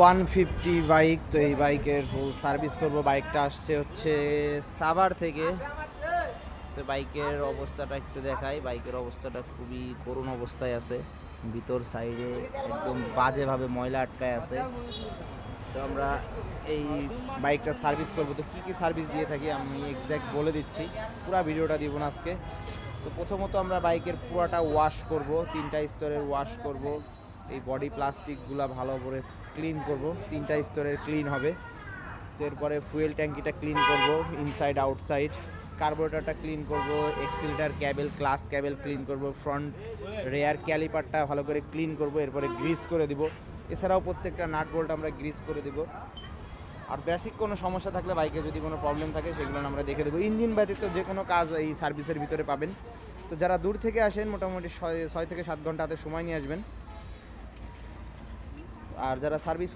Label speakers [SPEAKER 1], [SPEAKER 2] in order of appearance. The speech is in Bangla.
[SPEAKER 1] 150 বাইক, তো এই বাইকের ফুল সার্ভিস করব। বাইকটা আসছে হচ্ছে সাভার থেকে। তো বাইকের অবস্থাটা একটু দেখাই। বাইকের অবস্থাটা খুবই করুণ অবস্থায় আছে, ভিতর সাইডে একদম বাজেভাবে ময়লা আটকায় আছে। তো আমরা এই বাইকটা সার্ভিস করব। তো কী কী সার্ভিস দিয়ে থাকি আমি এক্স্যাক্ট বলে দিচ্ছি, পুরো ভিডিওটা দিব না আজকে। তো প্রথমত আমরা বাইকের পুরাটা ওয়াশ করব, 3টা স্তরের ওয়াশ করব। এই বডি প্লাস্টিকগুলো ভালো করে ক্লিন করব, 3টা স্তরের ক্লিন হবে। তো এরপরে ফুয়েল ট্যাঙ্কিটা ক্লিন করব, ইনসাইড আউটসাইড। কার্বোরেটরটা ক্লিন করব, accelerator cable, class cable clean করব, ফ্রন্ট রেয়ার ক্যালিপারটা ভালো করে ক্লিন করব, এরপরে গ্রিস করে দিব। এছাড়াও প্রত্যেকটা নাট বোল্ট আমরা গ্রিস করে দিব। আর বেসিক কোনো সমস্যা থাকলে, বাইকে যদি কোনো প্রবলেম থাকে সেগুলো আমরা দেখে দেবো। ইঞ্জিন ব্যতীত যে কোনো কাজ এই সার্ভিসের ভিতরে পাবেন। তো যারা দূর থেকে আসেন মোটামুটি 6 থেকে 7 ঘন্টা হাতে সময় নিয়ে আসবেন। আর যারা সার্ভিস